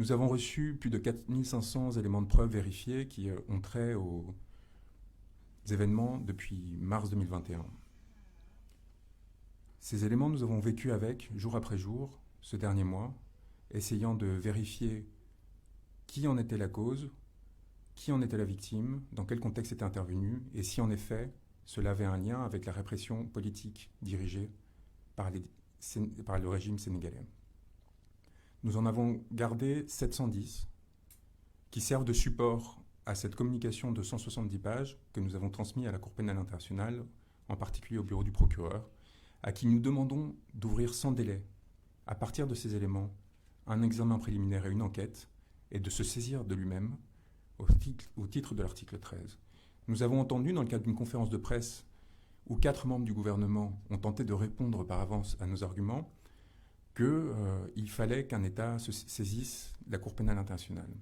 Nous avons reçu plus de 4500 éléments de preuve vérifiés qui ont trait aux événements depuis mars 2021. Ces éléments, nous avons vécu avec, jour après jour, ce dernier mois, essayant de vérifier qui en était la cause, qui en était la victime, dans quel contexte était intervenu, et si en effet cela avait un lien avec la répression politique dirigée par le régime sénégalais. Nous en avons gardé 710 qui servent de support à cette communication de 170 pages que nous avons transmise à la Cour pénale internationale, en particulier au bureau du procureur, à qui nous demandons d'ouvrir sans délai, à partir de ces éléments, un examen préliminaire et une enquête, et de se saisir de lui-même au titre de l'article 13. Nous avons entendu, dans le cadre d'une conférence de presse où 4 membres du gouvernement ont tenté de répondre par avance à nos arguments, qu'il fallait qu'un État se saisisse de la Cour pénale internationale.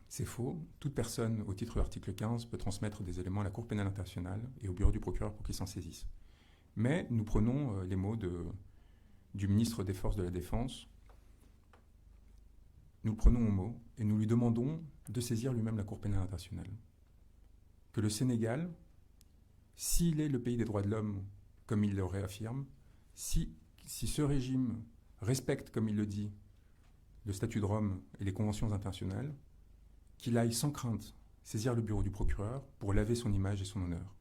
C'est faux. Toute personne, au titre de l'article 15, peut transmettre des éléments à la Cour pénale internationale et au bureau du procureur pour qu'il s'en saisisse. Mais nous prenons les mots du ministre des Forces de la Défense. Nous le prenons au mot et nous lui demandons de saisir lui-même la Cour pénale internationale. Que le Sénégal, s'il est le pays des droits de l'homme, comme il le réaffirme, si ce régime respecte, comme il le dit, le statut de Rome et les conventions internationales, qu'il aille sans crainte saisir le bureau du procureur pour laver son image et son honneur.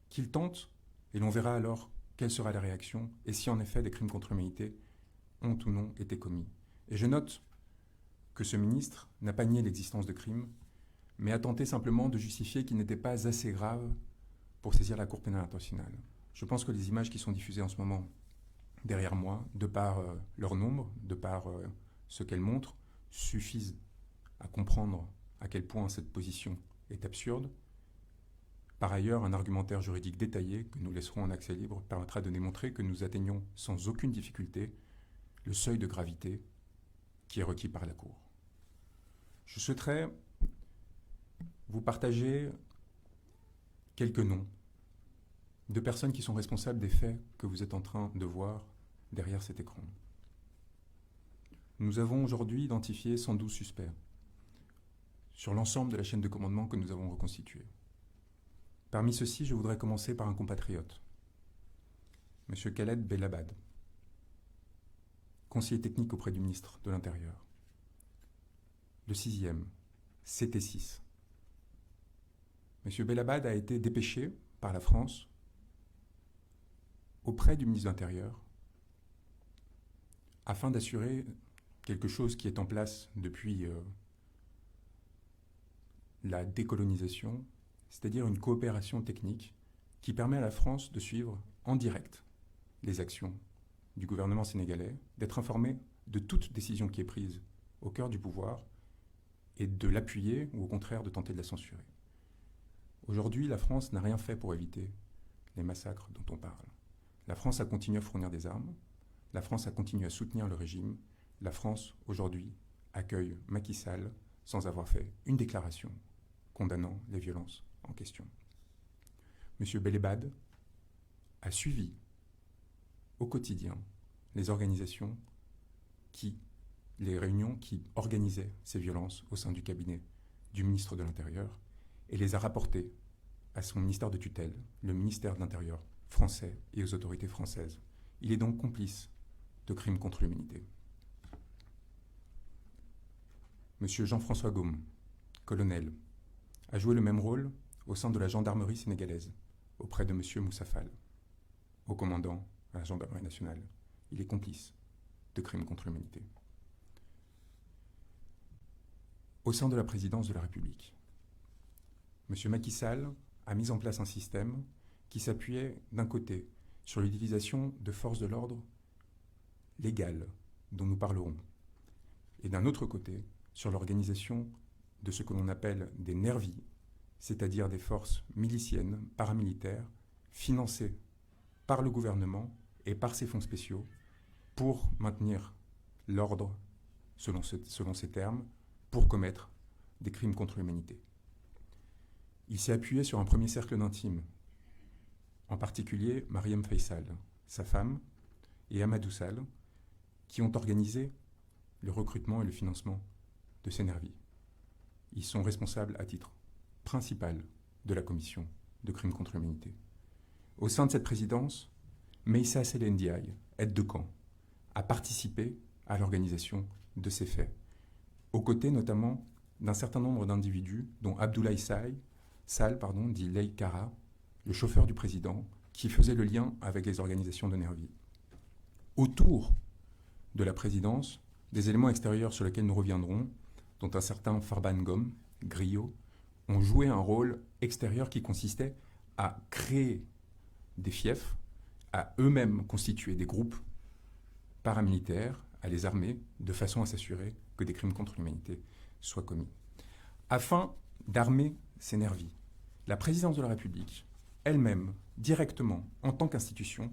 Qu'il tente, et l'on verra alors quelle sera la réaction, et si en effet des crimes contre l'humanité ont ou non été commis. Et je note que ce ministre n'a pas nié l'existence de crimes, mais a tenté simplement de justifier qu'ils n'étaient pas assez graves pour saisir la Cour pénale internationale. Je pense que les images qui sont diffusées en ce moment derrière moi, de par leur nombre, de par ce qu'elles montrent, suffisent à comprendre à quel point cette position est absurde. Par ailleurs, un argumentaire juridique détaillé, que nous laisserons en accès libre, permettra de démontrer que nous atteignons sans aucune difficulté le seuil de gravité qui est requis par la Cour. Je souhaiterais vous partager quelques noms de personnes qui sont responsables des faits que vous êtes en train de voir derrière cet écran. Nous avons aujourd'hui identifié 112 suspects sur l'ensemble de la chaîne de commandement que nous avons reconstituée. Parmi ceux-ci, je voudrais commencer par un compatriote, M. Khaled Belabad, conseiller technique auprès du ministre de l'Intérieur. Le 6e, CT6. M. Belabad a été dépêché par la France auprès du ministre de l'Intérieur afin d'assurer quelque chose qui est en place depuis la décolonisation, c'est-à-dire une coopération technique qui permet à la France de suivre en direct les actions du gouvernement sénégalais, d'être informé de toute décision qui est prise au cœur du pouvoir et de l'appuyer ou au contraire de tenter de la censurer. Aujourd'hui, la France n'a rien fait pour éviter les massacres dont on parle. La France a continué à fournir des armes, la France a continué à soutenir le régime, la France, aujourd'hui, accueille Macky Sall sans avoir fait une déclaration condamnant les violences en question. M. Belabad a suivi au quotidien les réunions qui organisaient ces violences au sein du cabinet du ministre de l'Intérieur et les a rapportées à son ministère de tutelle, le ministère de l'Intérieur français et aux autorités françaises. Il est donc complice de crimes contre l'humanité. M. Jean-François Gaume, colonel, a joué le même rôle au sein de la gendarmerie sénégalaise, auprès de M. Moussa Fall, haut commandant à la gendarmerie nationale. Il est complice de crimes contre l'humanité. Au sein de la présidence de la République, M. Macky Sall a mis en place un système qui s'appuyait d'un côté sur l'utilisation de forces de l'ordre légales, dont nous parlerons, et d'un autre côté sur l'organisation de ce que l'on appelle des nervis, c'est-à-dire des forces miliciennes, paramilitaires, financées par le gouvernement et par ses fonds spéciaux pour maintenir l'ordre, selon ces termes, pour commettre des crimes contre l'humanité. Il s'est appuyé sur un premier cercle d'intimes, en particulier Mariam Faisal, sa femme, et Amadou Sall, qui ont organisé le recrutement et le financement de ces nervis. Ils sont responsables à titre principal de la commission de crimes contre l'humanité. Au sein de cette présidence, Meïssa Sellendiaï, aide de camp, a participé à l'organisation de ces faits, aux côtés notamment d'un certain nombre d'individus, dont Abdoulaye Sall, dit Lei Kara, le chauffeur du président, qui faisait le lien avec les organisations de nervis. Autour de la présidence, des éléments extérieurs sur lesquels nous reviendrons, dont un certain Farban Ngom, griot, ont joué un rôle extérieur qui consistait à créer des fiefs, à eux-mêmes constituer des groupes paramilitaires, à les armer, de façon à s'assurer que des crimes contre l'humanité soient commis. Afin d'armer ces nervis, la présidence de la République, elle-même, directement, en tant qu'institution,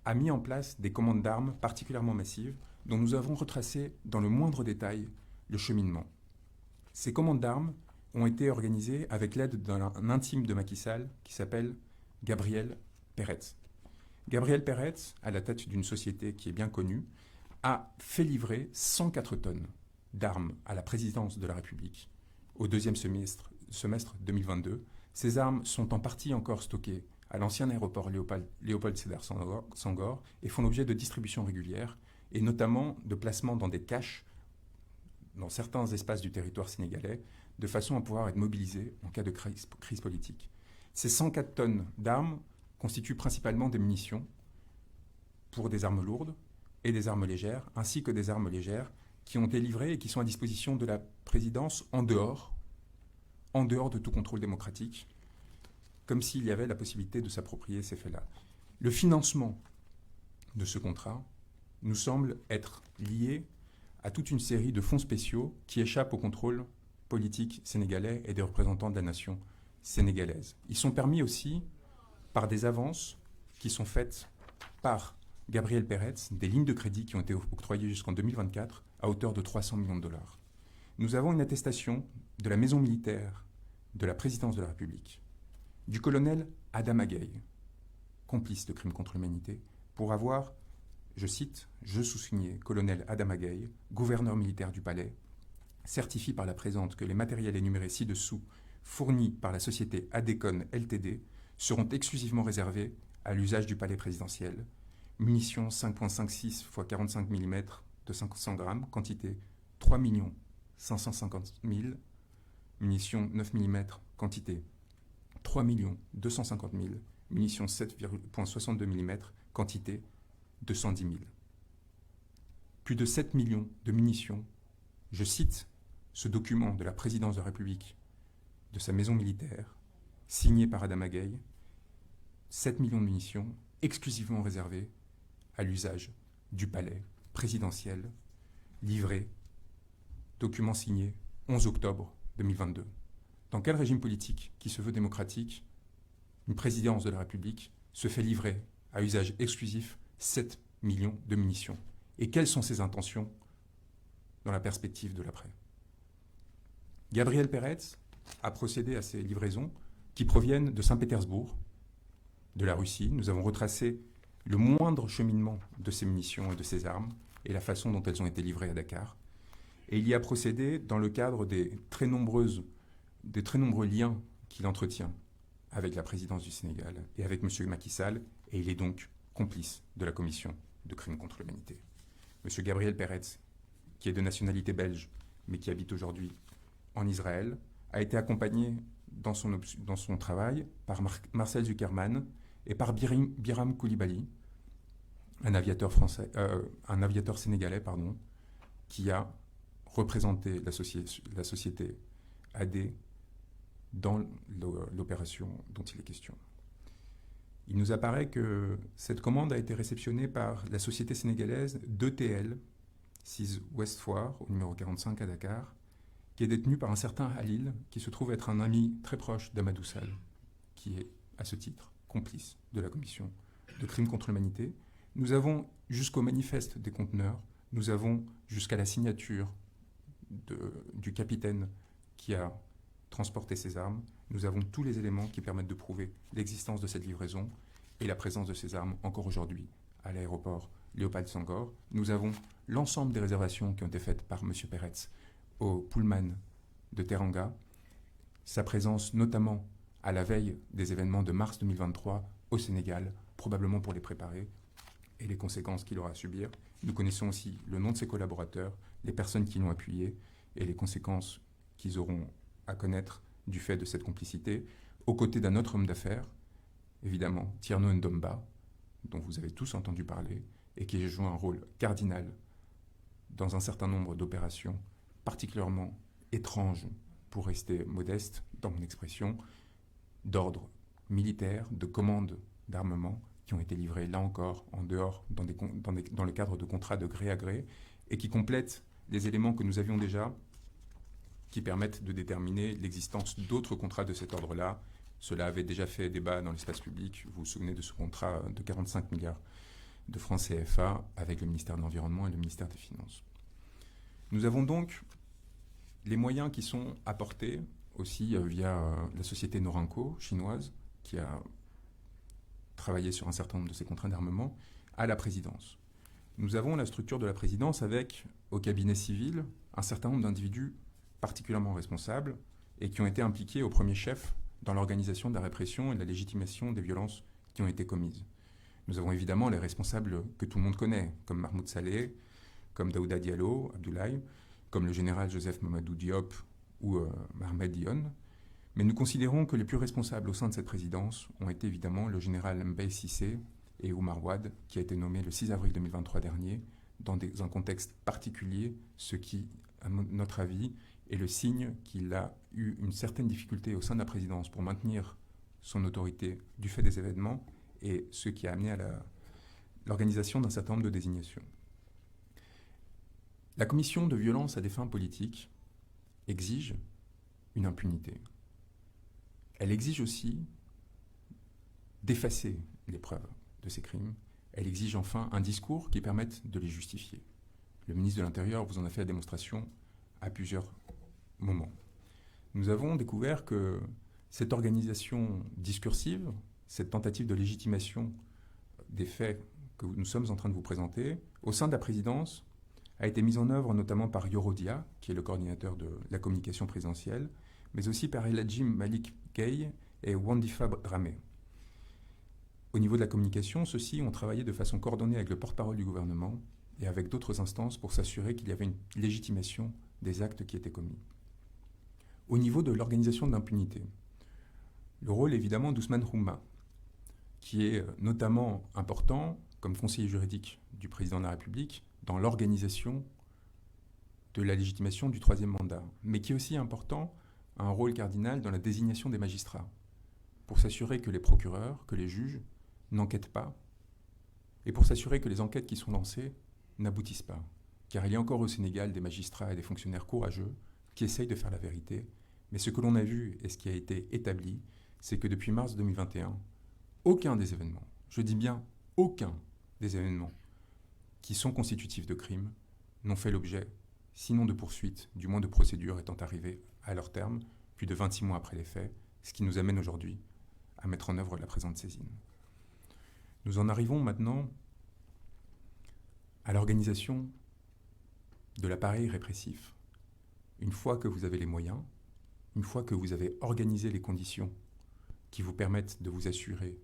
a mis en place des commandes d'armes particulièrement massives dont nous avons retracé dans le moindre détail le cheminement. Ces commandes d'armes ont été organisées avec l'aide d'un intime de Macky Sall qui s'appelle Gabriel Peretz. Gabriel Peretz, à la tête d'une société qui est bien connue, a fait livrer 104 tonnes d'armes à la présidence de la République au deuxième semestre 2022. Ces armes sont en partie encore stockées à l'ancien aéroport Léopold Sédar Senghor et font l'objet de distributions régulières et notamment de placement dans des caches dans certains espaces du territoire sénégalais de façon à pouvoir être mobilisés en cas de crise politique. Ces 104 tonnes d'armes constituent principalement des munitions pour des armes lourdes et des armes légères, ainsi que des armes légères qui ont été livrées et qui sont à disposition de la présidence en dehors de tout contrôle démocratique, comme s'il y avait la possibilité de s'approprier ces faits-là. Le financement de ce contrat nous semble être lié à toute une série de fonds spéciaux qui échappent au contrôle politique sénégalais et des représentants de la nation sénégalaise. Ils sont permis aussi par des avances qui sont faites par Gabriel Peretz, des lignes de crédit qui ont été octroyées jusqu'en 2024 à hauteur de 300 millions de dollars. Nous avons une attestation de la maison militaire de la présidence de la République, du colonel Adama Gaye, complice de crimes contre l'humanité, pour avoir, je cite, je sous-signais, colonel Adama Gaye, gouverneur militaire du palais, certifie par la présente que les matériels énumérés ci-dessous, fournis par la société Adecon Ltd, seront exclusivement réservés à l'usage du palais présidentiel. Munitions 5,56 x 45 mm de 500 grammes, quantité 3 550 000. Munitions 9 mm, quantité 3 250 000. Munitions 7,62 mm, quantité 210 000. Plus de 7 millions de munitions. Je cite ce document de la présidence de la République, de sa maison militaire, signé par Adama Gaye, 7 millions de munitions exclusivement réservées à l'usage du palais présidentiel, livré, document signé 11 octobre 2022. Dans quel régime politique qui se veut démocratique, une présidence de la République se fait livrer à usage exclusif 7 millions de munitions? Et quelles sont ses intentions dans la perspective de l'après? Gabriel Peretz a procédé à ces livraisons qui proviennent de Saint-Pétersbourg, de la Russie. Nous avons retracé le moindre cheminement de ces munitions et de ces armes et la façon dont elles ont été livrées à Dakar. Et il y a procédé dans le cadre des très nombreux liens qu'il entretient avec la présidence du Sénégal et avec M. Macky Sall, et il est donc complice de la commission de crimes contre l'humanité. M. Gabriel Peretz, qui est de nationalité belge, mais qui habite aujourd'hui en Israël, a été accompagné dans son travail par Marcel Zuckerman et par Biram Koulibaly, un aviateur sénégalais, qui a représenté la société AD dans l'opération dont il est question. Il nous apparaît que cette commande a été réceptionnée par la société sénégalaise d'ETL, 6 Ouest Foire, au numéro 45 à Dakar, qui est détenue par un certain Halil, qui se trouve être un ami très proche d'Amadou Sall, qui est, à ce titre, complice de la commission de crimes contre l'humanité. Nous avons jusqu'au manifeste des conteneurs, nous avons jusqu'à la signature du capitaine qui a transporté ces armes, nous avons tous les éléments qui permettent de prouver l'existence de cette livraison et la présence de ces armes encore aujourd'hui à l'aéroport Léopold Senghor. Nous avons l'ensemble des réservations qui ont été faites par M. Peretz au Pullman de Teranga, sa présence notamment à la veille des événements de mars 2023 au Sénégal, probablement pour les préparer, et les conséquences qu'il aura à subir. Nous connaissons aussi le nom de ses collaborateurs, les personnes qui l'ont appuyé, et les conséquences qu'ils auront à connaître du fait de cette complicité, aux côtés d'un autre homme d'affaires, évidemment, Tierno Ndomba, dont vous avez tous entendu parler, et qui joue un rôle cardinal dans un certain nombre d'opérations particulièrement étranges, pour rester modeste dans mon expression, d'ordre militaire, de commandes d'armement, qui ont été livrées là encore en dehors, dans le cadre de contrats de gré à gré, et qui complètent les éléments que nous avions déjà, qui permettent de déterminer l'existence d'autres contrats de cet ordre-là. Cela avait déjà fait débat dans l'espace public. Vous vous souvenez de ce contrat de 45 milliards de francs CFA avec le ministère de l'Environnement et le ministère des Finances. Nous avons donc les moyens qui sont apportés aussi via la société Norinco chinoise, qui a travaillé sur un certain nombre de ces contrats d'armement, à la présidence. Nous avons la structure de la présidence avec, au cabinet civil, un certain nombre d'individus particulièrement responsables et qui ont été impliqués au premier chef dans l'organisation de la répression et de la légitimation des violences qui ont été commises. Nous avons évidemment les responsables que tout le monde connaît, comme Mahmoud Saleh, comme Daouda Diallo, Abdoulaye, comme le général Joseph Mamadou Diop ou Mohamed Dionne. Mais nous considérons que les plus responsables au sein de cette présidence ont été évidemment le général Mbaye Cissé et Oumar Wade, qui a été nommé le 6 avril 2023 dernier, dans un contexte particulier, ce qui, à notre avis, est le signe qu'il a eu une certaine difficulté au sein de la présidence pour maintenir son autorité du fait des événements, et ce qui a amené à l'organisation d'un certain nombre de désignations. La commission de violence à des fins politiques exige une impunité. Elle exige aussi d'effacer les preuves de ces crimes. Elle exige enfin un discours qui permette de les justifier. Le ministre de l'Intérieur vous en a fait la démonstration à plusieurs moments. Nous avons découvert que cette organisation discursive, cette tentative de légitimation des faits que nous sommes en train de vous présenter, au sein de la présidence, a été mise en œuvre notamment par Yorodia, qui est le coordinateur de la communication présidentielle, mais aussi par Eladji Malik Gueye et Wandifa Dramé. Au niveau de la communication, ceux-ci ont travaillé de façon coordonnée avec le porte-parole du gouvernement et avec d'autres instances pour s'assurer qu'il y avait une légitimation des actes qui étaient commis. Au niveau de l'organisation de l'impunité, le rôle évidemment d'Ousmane Houma, qui est notamment important comme conseiller juridique du président de la République dans l'organisation de la légitimation du troisième mandat, mais qui est aussi important, a un rôle cardinal dans la désignation des magistrats, pour s'assurer que les procureurs, que les juges n'enquêtent pas, et pour s'assurer que les enquêtes qui sont lancées n'aboutissent pas. Car il y a encore au Sénégal des magistrats et des fonctionnaires courageux qui essayent de faire la vérité, mais ce que l'on a vu et ce qui a été établi, c'est que depuis mars 2021, aucun des événements, je dis bien aucun des événements qui sont constitutifs de crimes n'ont fait l'objet, sinon de poursuites, du moins de procédures étant arrivées à leur terme, plus de 26 mois après les faits, ce qui nous amène aujourd'hui à mettre en œuvre la présente saisine. Nous en arrivons maintenant à l'organisation de l'appareil répressif. Une fois que vous avez les moyens, une fois que vous avez organisé les conditions qui vous permettent de vous assurer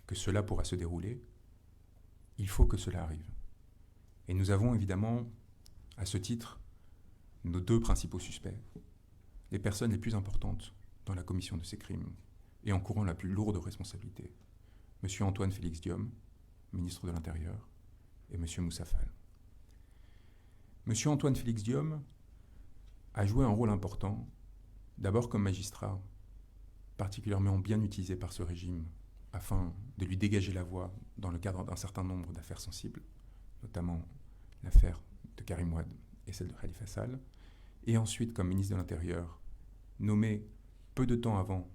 que cela pourra se dérouler, il faut que cela arrive. Et nous avons évidemment, à ce titre, nos deux principaux suspects, les personnes les plus importantes dans la commission de ces crimes et encourant la plus lourde responsabilité. M. Antoine Félix Diome, ministre de l'Intérieur, et M. Moussa Fall. M. Antoine Félix Diome a joué un rôle important, d'abord comme magistrat, particulièrement bien utilisé par ce régime, afin de lui dégager la voie dans le cadre d'un certain nombre d'affaires sensibles, notamment l'affaire de Karim Wade et celle de Khalifa Sall, et ensuite comme ministre de l'Intérieur, nommé peu de temps avant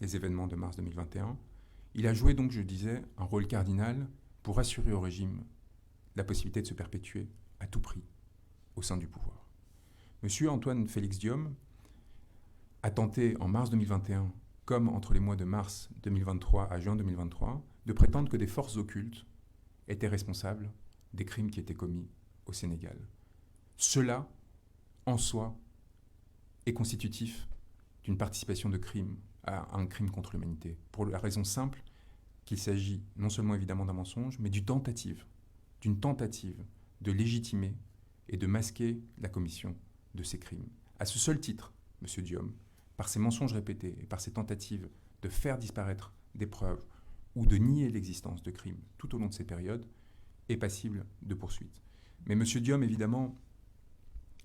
les événements de mars 2021, il a joué donc, je disais, un rôle cardinal pour assurer au régime la possibilité de se perpétuer à tout prix au sein du pouvoir. Monsieur Antoine Félix Diome a tenté en mars 2021, comme entre les mois de mars 2023 à juin 2023, de prétendre que des forces occultes étaient responsables des crimes qui étaient commis au Sénégal. Cela, en soi, est constitutif d'une participation de crime à un crime contre l'humanité, pour la raison simple qu'il s'agit non seulement évidemment d'un mensonge, mais d'une tentative de légitimer et de masquer la commission de ces crimes. À ce seul titre, M. Diom, par ses mensonges répétés et par ses tentatives de faire disparaître des preuves ou de nier l'existence de crimes tout au long de ces périodes, est passible de poursuite. Mais M. Diom, évidemment,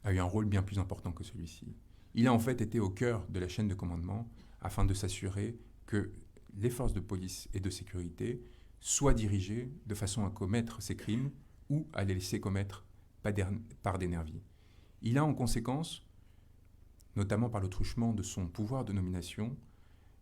a eu un rôle bien plus important que celui-ci. Il a en fait été au cœur de la chaîne de commandement afin de s'assurer que les forces de police et de sécurité soient dirigées de façon à commettre ces crimes ou à les laisser commettre par des nervis. Il a en conséquence, notamment par le truchement de son pouvoir de nomination,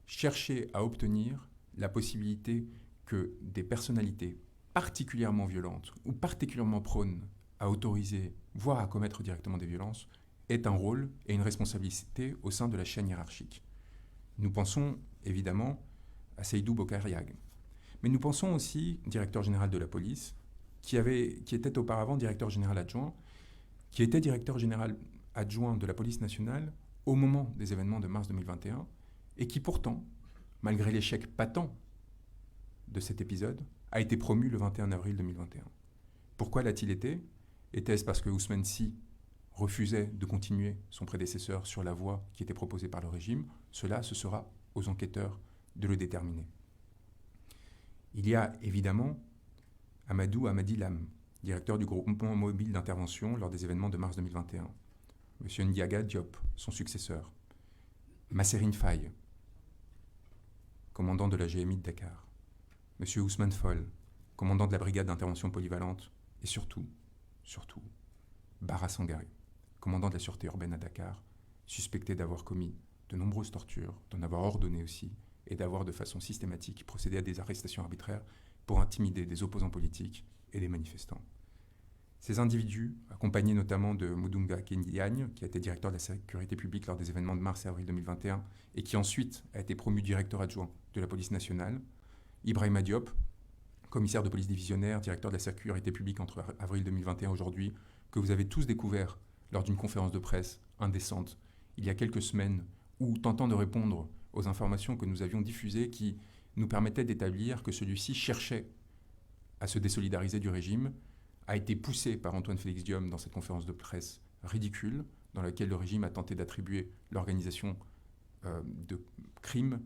cherché à obtenir la possibilité que des personnalités particulièrement violentes ou particulièrement prônes à autoriser, voire à commettre directement des violences, aient un rôle et une responsabilité au sein de la chaîne hiérarchique. Nous pensons évidemment à Seydou Bokar Yag. Mais nous pensons aussi, directeur général de la police, qui était auparavant directeur général adjoint, qui était directeur général adjoint de la police nationale au moment des événements de mars 2021, et qui pourtant, malgré l'échec patent de cet épisode, a été promu le 21 avril 2021. Pourquoi l'a-t-il été ? Était-ce parce que Ousmane Sy refusait de continuer son prédécesseur sur la voie qui était proposée par le régime? Cela, ce sera aux enquêteurs de le déterminer. Il y a évidemment Amadou Amadi Lam, directeur du groupement mobile d'intervention lors des événements de mars 2021. M. Ndiaga Diop, son successeur. Masserine Faye, commandant de la GMI de Dakar. M. Ousmane Fall, commandant de la brigade d'intervention polyvalente. Et surtout, Bara Sangaré, commandant de la sûreté urbaine à Dakar, suspecté d'avoir commis de nombreuses tortures, d'en avoir ordonné aussi, et d'avoir de façon systématique procédé à des arrestations arbitraires pour intimider des opposants politiques et des manifestants. Ces individus, accompagnés notamment de Mudunga Kendiagne, qui a été directeur de la sécurité publique lors des événements de mars et avril 2021, et qui ensuite a été promu directeur adjoint de la police nationale, Ibrahima Diop, commissaire de police divisionnaire, directeur de la sécurité publique entre avril 2021 et aujourd'hui, que vous avez tous découvert lors d'une conférence de presse indécente il y a quelques semaines, où tentant de répondre aux informations que nous avions diffusées qui nous permettaient d'établir que celui-ci cherchait à se désolidariser du régime, a été poussé par Antoine Félix Diome dans cette conférence de presse ridicule, dans laquelle le régime a tenté d'attribuer l'organisation de crimes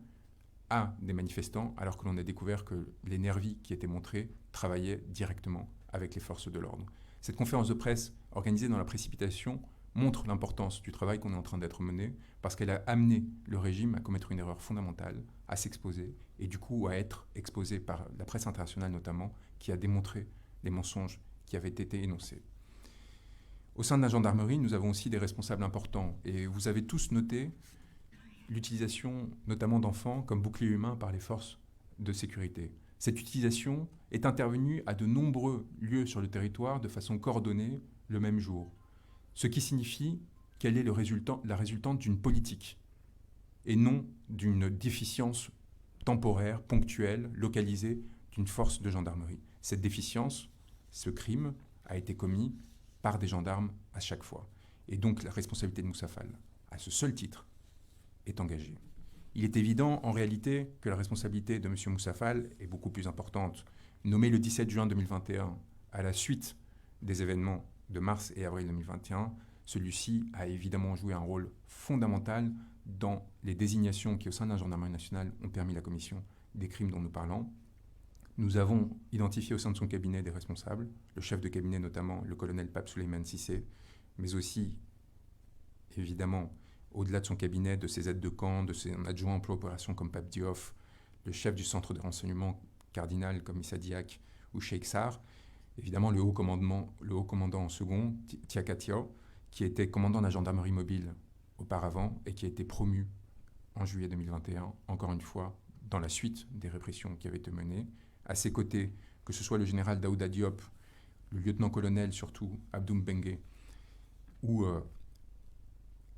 à des manifestants, alors que l'on a découvert que les nervis qui étaient montrés travaillaient directement avec les forces de l'ordre. Cette conférence de presse, organisée dans la précipitation, montre l'importance du travail qu'on est en train d'être mené, parce qu'elle a amené le régime à commettre une erreur fondamentale, à s'exposer, et du coup à être exposé par la presse internationale notamment, qui a démontré les mensonges qui avaient été énoncés. Au sein de la gendarmerie, nous avons aussi des responsables importants, et vous avez tous noté l'utilisation notamment d'enfants comme bouclier humain par les forces de sécurité. Cette utilisation est intervenue à de nombreux lieux sur le territoire de façon coordonnée le même jour. Ce qui signifie qu'elle est la résultante d'une politique et non d'une déficience temporaire, ponctuelle, localisée d'une force de gendarmerie. Cette déficience, ce crime, a été commis par des gendarmes à chaque fois. Et donc la responsabilité de Moussa Fall, à ce seul titre, est engagée. Il est évident en réalité que la responsabilité de M. Moussa Fall est beaucoup plus importante. Nommé le 17 juin 2021 à la suite des événements de mars et avril 2021, celui-ci a évidemment joué un rôle fondamental dans les désignations qui, au sein de la gendarmerie nationale, ont permis la commission des crimes dont nous parlons. Nous avons identifié au sein de son cabinet des responsables, le chef de cabinet notamment, le colonel Pape Souleymane Cissé, mais aussi, évidemment, au-delà de son cabinet, de ses aides de camp, de ses adjoints emploi opération comme Pape Diouf, le chef du centre de renseignement cardinal comme Issa Diak ou Cheikh Sarr, évidemment le haut commandant en second, Tiakatia, qui était commandant de la gendarmerie mobile auparavant et qui a été promu en juillet 2021, encore une fois, dans la suite des répressions qui avaient été menées. À ses côtés, que ce soit le général Daouda Diop, le lieutenant-colonel surtout, Abdoum Bengue, ou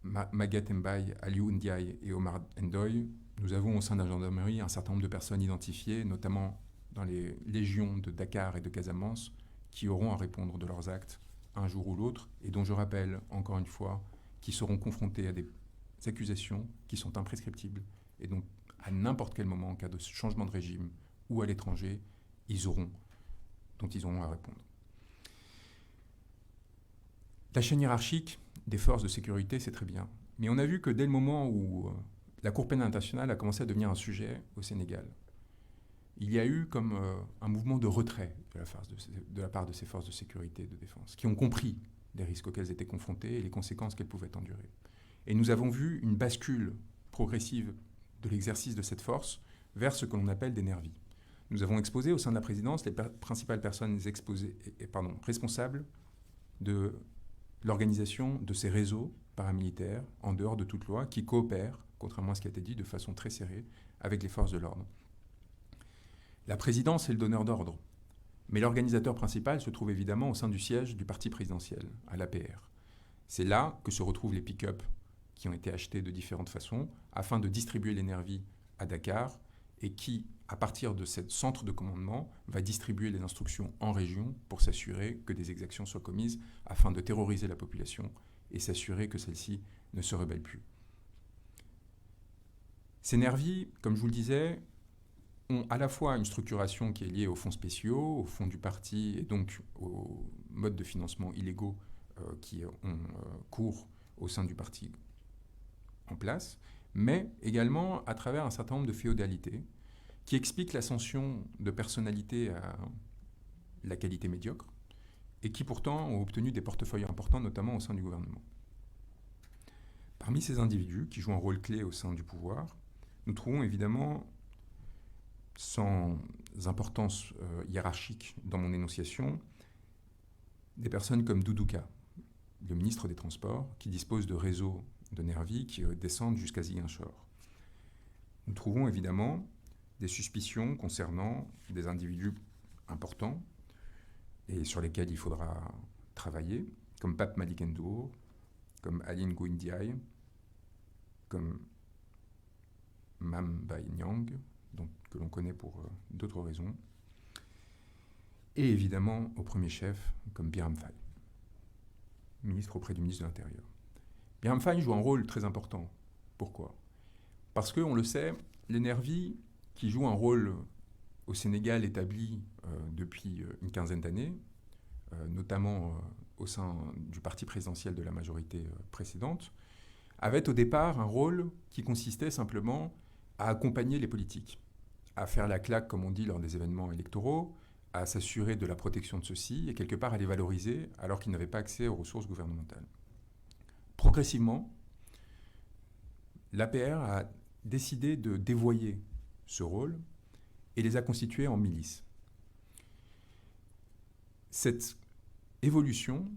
Maguette Mbaye, Aliou Ndiaye et Omar Ndoye, nous avons au sein de la gendarmerie un certain nombre de personnes identifiées, notamment dans les légions de Dakar et de Casamance qui auront à répondre de leurs actes un jour ou l'autre, et dont je rappelle, encore une fois, qu'ils seront confrontés à des accusations qui sont imprescriptibles, et donc à n'importe quel moment, en cas de changement de régime ou à l'étranger, dont ils auront à répondre. La chaîne hiérarchique des forces de sécurité, c'est très bien. Mais on a vu que dès le moment où la Cour pénale internationale a commencé à devenir un sujet au Sénégal, il y a eu comme un mouvement de retrait de la part de ces forces de sécurité et de défense, qui ont compris les risques auxquels elles étaient confrontées et les conséquences qu'elles pouvaient endurer. Et nous avons vu une bascule progressive de l'exercice de cette force vers ce que l'on appelle des nervis. Nous avons exposé au sein de la présidence les principales personnes responsables de l'organisation de ces réseaux paramilitaires, en dehors de toute loi, qui coopèrent, contrairement à ce qui a été dit, de façon très serrée, avec les forces de l'ordre. La présidence est le donneur d'ordre, mais l'organisateur principal se trouve évidemment au sein du siège du parti présidentiel, à l'APR. C'est là que se retrouvent les pick-up qui ont été achetés de différentes façons, afin de distribuer les nervis à Dakar, et qui, à partir de ce centre de commandement, va distribuer les instructions en région pour s'assurer que des exactions soient commises afin de terroriser la population et s'assurer que celle-ci ne se rebelle plus. Ces nervis, comme je vous le disais, ont à la fois une structuration qui est liée aux fonds spéciaux, aux fonds du parti et donc aux modes de financement illégaux qui ont cours au sein du parti en place, mais également à travers un certain nombre de féodalités qui expliquent l'ascension de personnalités à la qualité médiocre et qui pourtant ont obtenu des portefeuilles importants, notamment au sein du gouvernement. Parmi ces individus qui jouent un rôle clé au sein du pouvoir, nous trouvons évidemment, sans importance hiérarchique dans mon énonciation, des personnes comme Doudouka, le ministre des Transports, qui dispose de réseaux de nervis qui descendent jusqu'à Ziguinchor. Nous trouvons évidemment des suspicions concernant des individus importants et sur lesquels il faudra travailler, comme Pape Malick Ndour, comme Aline Ngouille Ndiaye, comme Mame Mbaye Niang, que l'on connaît pour d'autres raisons, et évidemment, au premier chef, comme Biram Faye, ministre auprès du ministre de l'Intérieur. Biram Faye joue un rôle très important. Pourquoi ? Parce que, on le sait, les nervis, qui jouent un rôle au Sénégal établi depuis une quinzaine d'années, notamment au sein du parti présidentiel de la majorité précédente, avaient au départ un rôle qui consistait simplement à accompagner les politiques, à faire la claque, comme on dit, lors des événements électoraux, à s'assurer de la protection de ceux-ci et quelque part à les valoriser alors qu'ils n'avaient pas accès aux ressources gouvernementales. Progressivement, l'APR a décidé de dévoyer ce rôle et les a constitués en milices. Cette évolution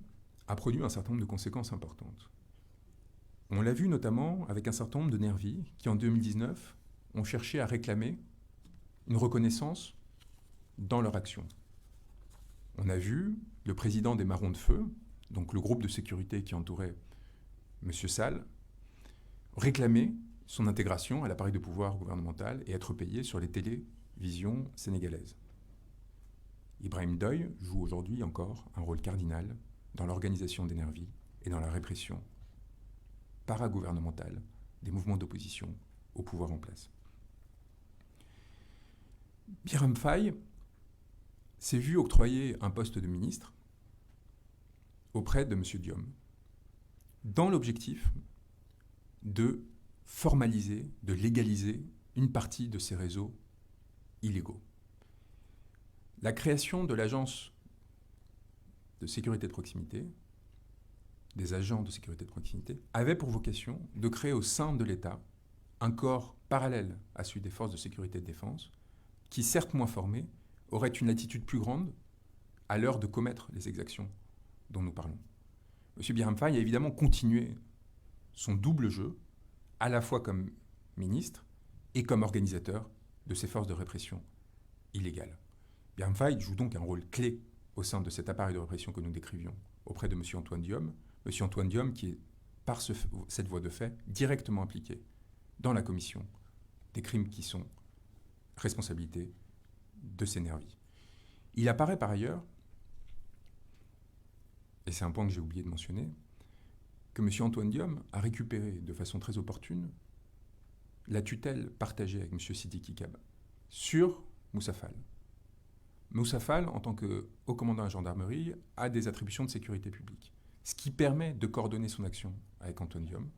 a produit un certain nombre de conséquences importantes. On l'a vu notamment avec un certain nombre de nervis qui, en 2019, ont cherché à réclamer une reconnaissance dans leur action. On a vu le président des Marrons de Feu, donc le groupe de sécurité qui entourait M. Sall, réclamer son intégration à l'appareil de pouvoir gouvernemental et être payé sur les télévisions sénégalaises. Ibrahim Doy joue aujourd'hui encore un rôle cardinal dans l'organisation des nervis et dans la répression paragouvernementale des mouvements d'opposition au pouvoir en place. Biram Faye s'est vu octroyer un poste de ministre auprès de M. Diom, dans l'objectif de formaliser, de légaliser une partie de ces réseaux illégaux. La création de l'agence de sécurité de proximité, des agents de sécurité de proximité, avait pour vocation de créer au sein de l'État un corps parallèle à celui des forces de sécurité et de défense, qui, certes moins formés, aurait une attitude plus grande à l'heure de commettre les exactions dont nous parlons. M. Biram Faye a évidemment continué son double jeu, à la fois comme ministre et comme organisateur de ces forces de répression illégales. Biram Faye joue donc un rôle clé au sein de cet appareil de répression que nous décrivions auprès de M. Antoine Diome. M. Antoine Diome qui est, par cette voie de fait, directement impliqué dans la commission des crimes qui sont responsabilité de ces nervis. Il apparaît par ailleurs, et c'est un point que j'ai oublié de mentionner, que M. Antoine Diome a récupéré de façon très opportune la tutelle partagée avec M. Sidiki Kaba sur Moussa Fall. Moussa Fall, en tant que haut commandant de la gendarmerie, a des attributions de sécurité publique, ce qui permet de coordonner son action avec Antoine Diome,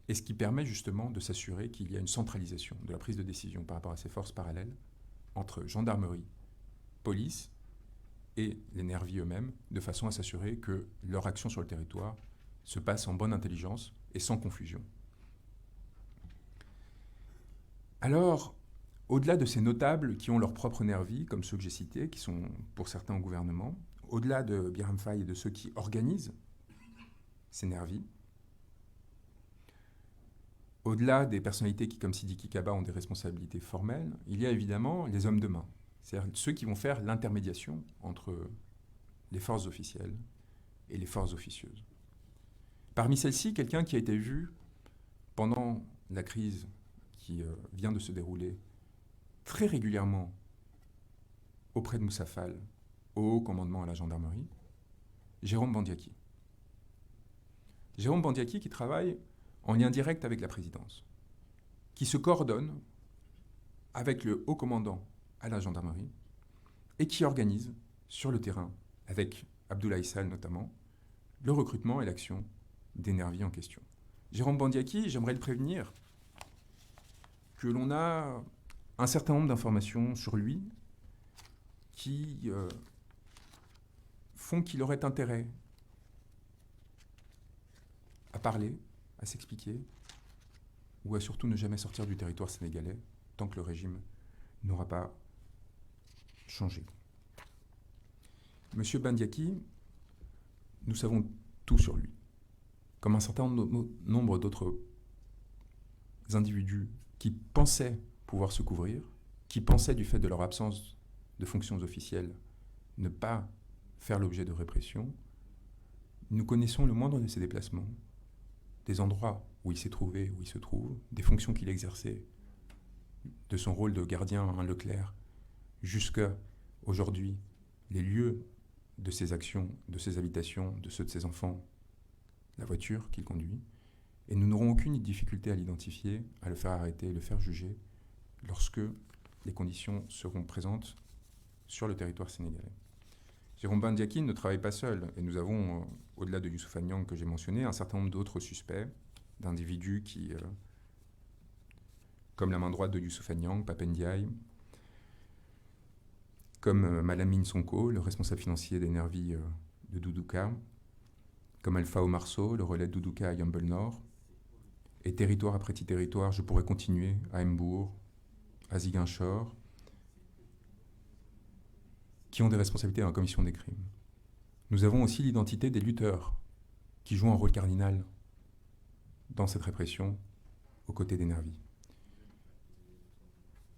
et ce qui permet justement de s'assurer qu'il y a une centralisation de la prise de décision par rapport à ces forces parallèles entre gendarmerie, police et les nervis eux-mêmes, de façon à s'assurer que leur action sur le territoire se passe en bonne intelligence et sans confusion. Alors, au-delà de ces notables qui ont leurs propres nervis, comme ceux que j'ai cités, qui sont pour certains au gouvernement, au-delà de Birame Faye et de ceux qui organisent ces nervis, au-delà des personnalités qui, comme Sidiki Kaba, ont des responsabilités formelles, il y a évidemment les hommes de main, c'est-à-dire ceux qui vont faire l'intermédiation entre les forces officielles et les forces officieuses. Parmi celles-ci, quelqu'un qui a été vu pendant la crise qui vient de se dérouler très régulièrement auprès de Moussa Fall, au haut commandement à la gendarmerie, Jérôme Bandiaki. Jérôme Bandiaki qui travaille en lien direct avec la présidence, qui se coordonne avec le haut commandant à la gendarmerie et qui organise sur le terrain, avec Abdoulaye Sall notamment, le recrutement et l'action des nervis en question. Jérôme Bandiaki, j'aimerais le prévenir que l'on a un certain nombre d'informations sur lui qui font qu'il aurait intérêt à parler, à s'expliquer, ou à surtout ne jamais sortir du territoire sénégalais tant que le régime n'aura pas changé. Monsieur Bandiaki, nous savons tout sur lui, comme un certain nombre d'autres individus qui pensaient pouvoir se couvrir, qui pensaient du fait de leur absence de fonctions officielles ne pas faire l'objet de répression. Nous connaissons le moindre de ses déplacements, des endroits où il s'est trouvé, où il se trouve, des fonctions qu'il exerçait, de son rôle de gardien à Leclerc, jusqu'à aujourd'hui, les lieux de ses actions, de ses habitations, de ceux de ses enfants, la voiture qu'il conduit. Et nous n'aurons aucune difficulté à l'identifier, à le faire arrêter, le faire juger, lorsque les conditions seront présentes sur le territoire sénégalais. Jérôme Bandiaki ne travaille pas seul, et nous avons, au-delà de Youssoupha Niang que j'ai mentionné, un certain nombre d'autres suspects, d'individus qui, comme la main droite de Youssoupha Niang, Pape Ndiaye, comme Malamine Sonko, le responsable financier des nervis de Doudouka, comme Alpha Omar Sow, le relais de Doudouka à Yambel Nord, et territoire après petit territoire, je pourrais continuer à Mbour, à Ziguinchor, qui ont des responsabilités dans la commission des crimes. Nous avons aussi l'identité des lutteurs qui jouent un rôle cardinal dans cette répression aux côtés des nervis.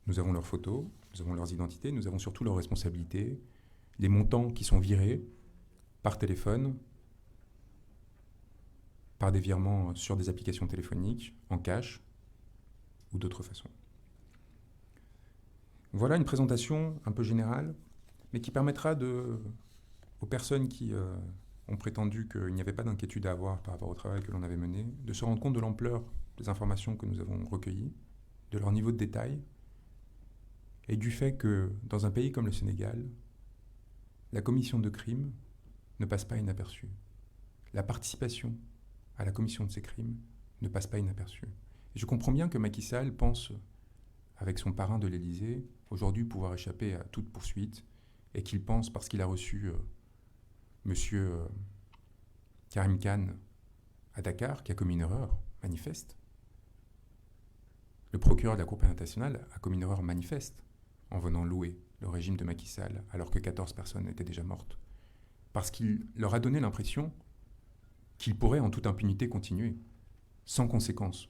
Nous avons leurs photos, nous avons leurs identités, nous avons surtout leurs responsabilités, les montants qui sont virés par téléphone, par des virements sur des applications téléphoniques, en cash ou d'autres façons. Voilà une présentation un peu générale, mais qui permettra aux personnes qui ont prétendu qu'il n'y avait pas d'inquiétude à avoir par rapport au travail que l'on avait mené, de se rendre compte de l'ampleur des informations que nous avons recueillies, de leur niveau de détail, et du fait que, dans un pays comme le Sénégal, la commission de crimes ne passe pas inaperçue. La participation à la commission de ces crimes ne passe pas inaperçue. Et je comprends bien que Macky Sall pense, avec son parrain de l'Élysée, aujourd'hui pouvoir échapper à toute poursuite, et qu'il pense, parce qu'il a reçu monsieur Karim Khan à Dakar, qui a commis une erreur manifeste. Le procureur de la Cour pénale internationale a commis une erreur manifeste en venant louer le régime de Macky Sall, alors que 14 personnes étaient déjà mortes. Parce qu'il leur a donné l'impression qu'ils pourraient en toute impunité continuer, sans conséquence,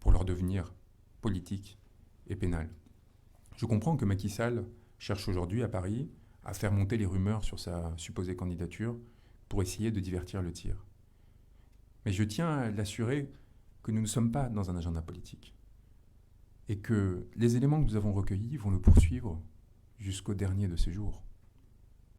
pour leur devenir politique et pénal. Je comprends que Macky Sall cherche aujourd'hui à Paris à faire monter les rumeurs sur sa supposée candidature pour essayer de divertir le tir. Mais je tiens à l'assurer que nous ne sommes pas dans un agenda politique. et que les éléments que nous avons recueillis vont le poursuivre jusqu'au dernier de ses jours.